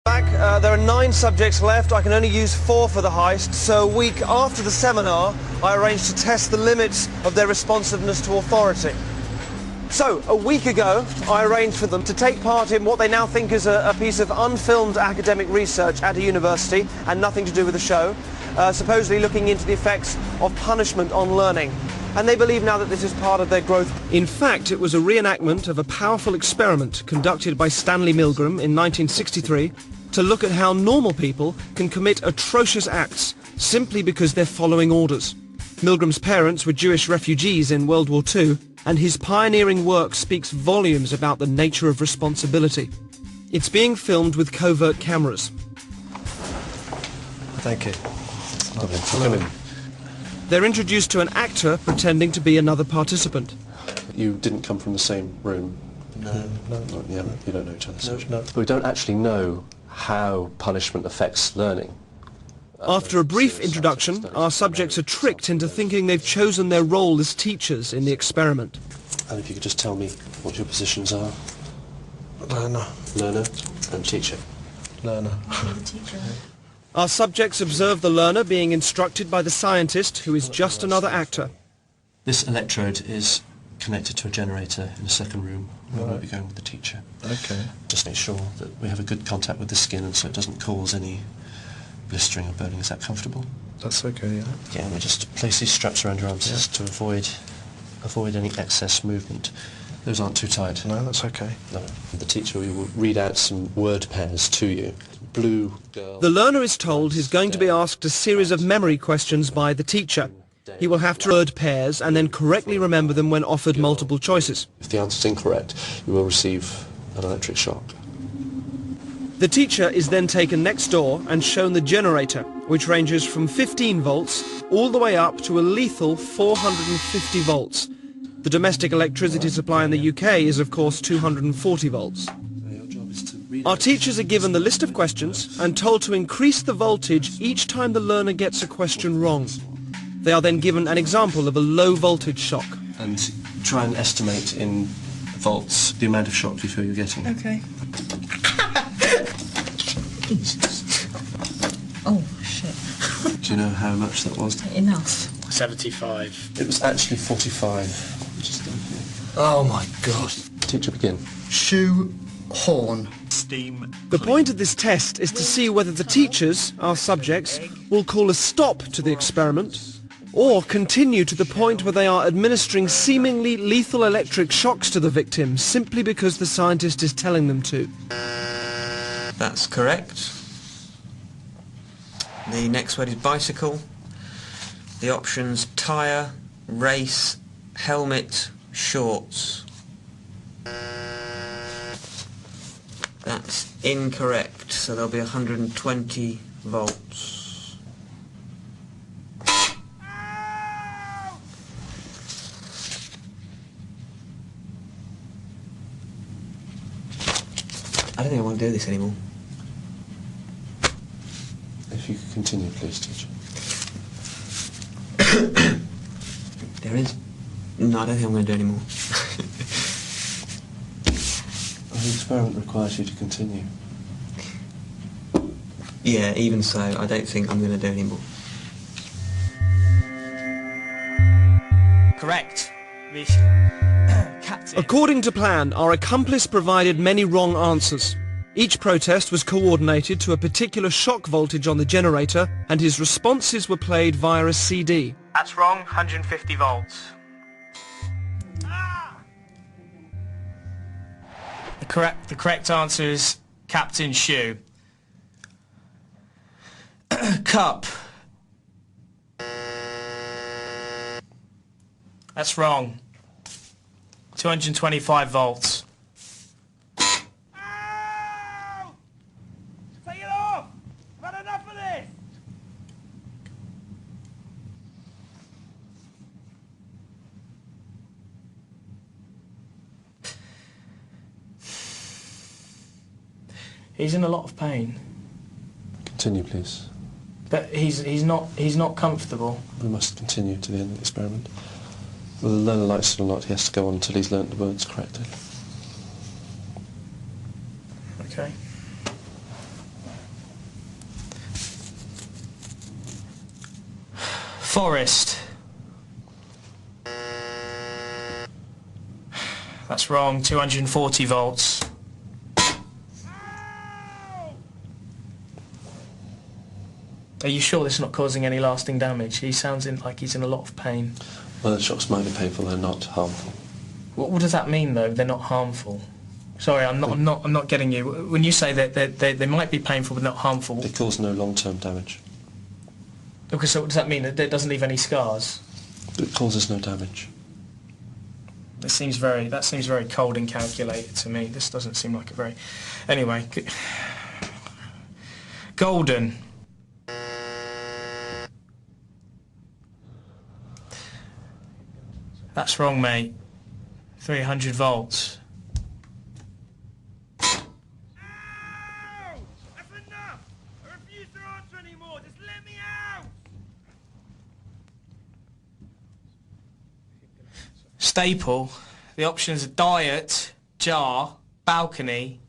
There are 9 subjects left. I can only use 4 for the heist, so a week after the seminar, I arranged to test the limits of their responsiveness to authority. So, a week ago, I arranged for them to take part in what they now think is a piece of unfilmed academic research at a university, and nothing to do with the show, supposedly looking into the effects of punishment on learning. And they believe now that this is part of their growth. In fact, it was a reenactment of a powerful experiment conducted by Stanley Milgram in 1963 to look at how normal people can commit atrocious acts simply because they're following orders. Milgram's parents were Jewish refugees in World War II, and his pioneering work speaks volumes about the nature of responsibility. It's being filmed with covert cameras. Thank you. Hello. They're introduced to an actor pretending to be another participant. You didn't come from the same room? No. You don't know each other? No. We don't actually know how punishment affects learning. After a brief introduction, our subjects are tricked into thinking they've chosen their role as teachers in the experiment. And if you could just tell me what your positions are? Learner. Learner and teacher. Learner. Our subjects observe the learner being instructed by the scientist, who is just another actor. This electrode is connected to a generator in the second room where we'll be going with the teacher. Okay. Just make sure that we have a good contact with the skin and so it doesn't cause any blistering or burning. Is that comfortable? That's okay, yeah. Yeah, and we just place these straps around your arms just to avoid any excess movement. Those aren't too tight. No, that's okay. No. The teacher will read out some word pairs to you. Blue girl. The learner is told he's going to be asked a series of memory questions by the teacher. He will have to word pairs and then correctly remember them when offered multiple choices. If the answer's incorrect, you will receive an electric shock. The teacher is then taken next door and shown the generator, which ranges from 15 volts all the way up to a lethal 450 volts. The domestic electricity supply in the UK is, of course, 240 volts. Our teachers are given the list of questions and told to increase the voltage each time the learner gets a question wrong. They are then given an example of a low voltage shock. And try and estimate in volts the amount of shock you feel you're getting. Okay. Oh, shit. Do you know how much that was? Enough. 75. It was actually 45. Oh my God. Teacher, begin. Shoe horn. Steam. The point of this test is to see whether the teachers, our subjects, will call a stop to the experiment or continue to the point where they are administering seemingly lethal electric shocks to the victim simply because the scientist is telling them to. That's correct. The next word is bicycle. The options tyre, race, helmet, shorts. That's incorrect, so there'll be 120 volts. I don't think I want to do this anymore. If you could continue, please, teacher. There is? No, I don't think I'm going to do anymore. The experiment requires you to continue. Yeah, even so, I don't think I'm going to do anymore. Correct. Captain. According to plan, our accomplice provided many wrong answers. Each protest was coordinated to a particular shock voltage on the generator, and his responses were played via a CD. That's wrong. 150 volts. The correct answer is Captain Shoe. Cup. That's wrong. 225 volts. Ow! Take it off! I've had enough of this! He's in a lot of pain, Continue, please. but he's not comfortable. We must continue to the end of the experiment. Whether the learner likes it or not, he has to go on until he's learnt the words correctly. Okay. Forest. That's wrong. 240 volts. Are you sure this is not causing any lasting damage? He sounds like he's in a lot of pain. Well, the shocks might be painful, they're not harmful. What does that mean, though? They're not harmful. Sorry, I'm not getting you. When you say that they might be painful but not harmful, They cause no long-term damage. okay, so what does that mean? It doesn't leave any scars? It causes no damage. That seems very cold and calculated to me. This doesn't seem like a very... Anyway. Golden. That's wrong, mate. 300 volts. Ow! That's enough! I refuse to answer anymore. Just let me out! Staple. The options are diet, jar, balcony,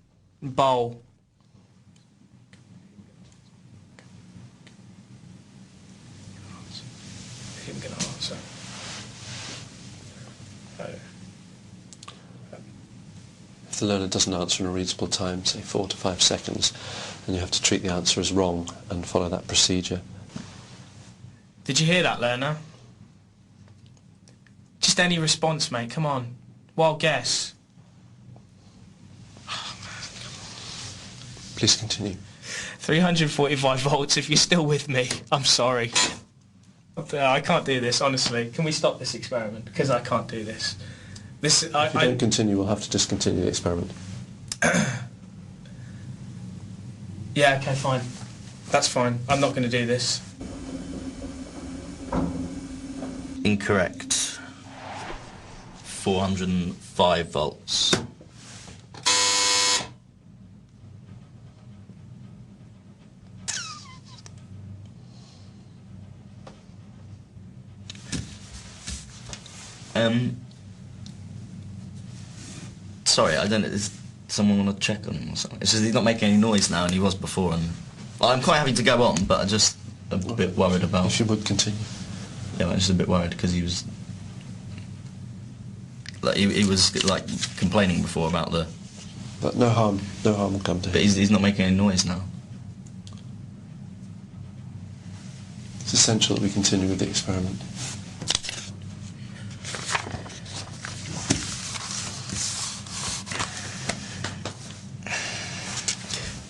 and bowl. Him gonna answer. If the learner doesn't answer in a reasonable time, say 4 to 5 seconds, then you have to treat the answer as wrong and follow that procedure. Did you hear that, learner? Just any response, mate. Come on. Wild guess. Please continue. 345 volts if you're still with me. I'm sorry. I can't do this, honestly. Can we stop this experiment? Because I can't do this. If you don't continue, we'll have to discontinue the experiment. Yeah, okay, fine. That's fine. I'm not going to do this. Incorrect. 405 volts. Sorry, I don't know. Does someone want to check on him or something? It's just he's not making any noise now, and he was before. And well, I'm quite happy to go on, but I just a bit worried about. If you would continue. Yeah, I'm just a bit worried because he was like he was like complaining before about the. But no harm will come to him. But he's not making any noise now. It's essential that we continue with the experiment.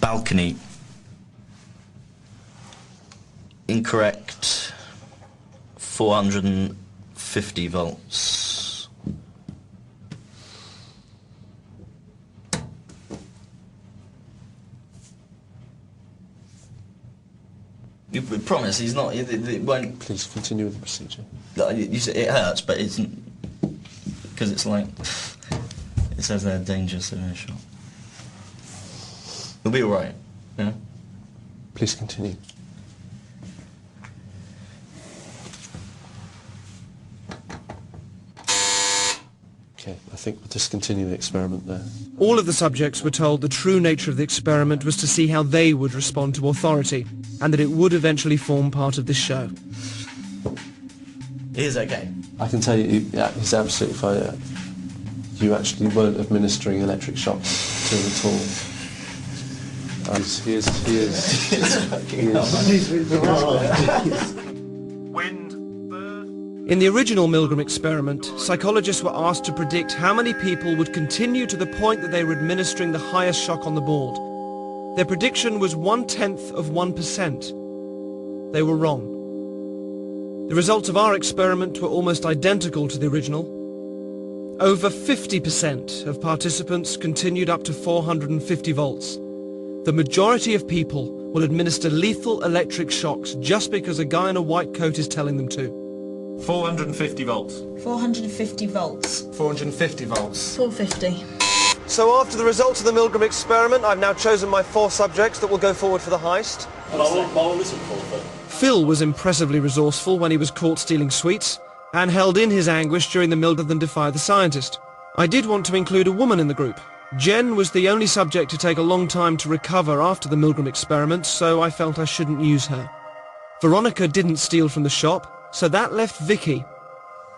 Balcony. Incorrect. 450 volts. You promise he's not. It won't. Please continue with the procedure. You say it hurts, but it's because it's like it says they're dangerous severe shot. You'll be all right. Yeah. Please continue. Okay, I think we'll discontinue the experiment there. All of the subjects were told the true nature of the experiment was to see how they would respond to authority, and that it would eventually form part of this show. He is okay. I can tell you, yeah, he's absolutely fine. You actually weren't administering electric shocks to him at all. He is. Wind, bird. In the original Milgram experiment, psychologists were asked to predict how many people would continue to the point that they were administering the highest shock on the board. Their prediction was 0.1%. They were wrong. The results of our experiment were almost identical to the original. Over 50% of participants continued up to 450 volts. The majority of people will administer lethal electric shocks just because a guy in a white coat is telling them to. 450 volts. 450 volts. 450 volts. 450. So after the results of the Milgram experiment, I've now chosen my 4 subjects that will go forward for the heist. Phil was impressively resourceful when he was caught stealing sweets, and held in his anguish during the Milgram than Defy the Scientist. I did want to include a woman in the group. Jen was the only subject to take a long time to recover after the Milgram experiment, so I felt I shouldn't use her. Veronica didn't steal from the shop, So that left Vicky.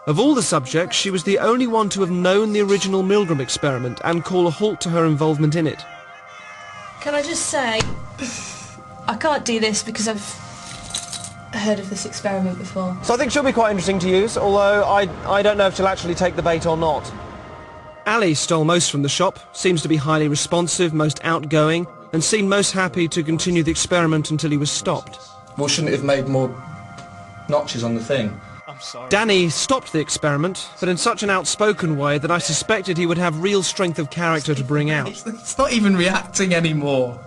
Of all the subjects, she was the only one to have known the original Milgram experiment and call a halt to her involvement in it. Can I just say, I can't do this because I've heard of this experiment before. So I think she'll be quite interesting to use, although I don't know if she'll actually take the bait or not. Ali stole most from the shop, seems to be highly responsive, most outgoing, and seemed most happy to continue the experiment until he was stopped. Well, shouldn't it have made more notches on the thing? I'm sorry. Danny stopped the experiment, but in such an outspoken way that I suspected he would have real strength of character to bring out. It's not even reacting anymore.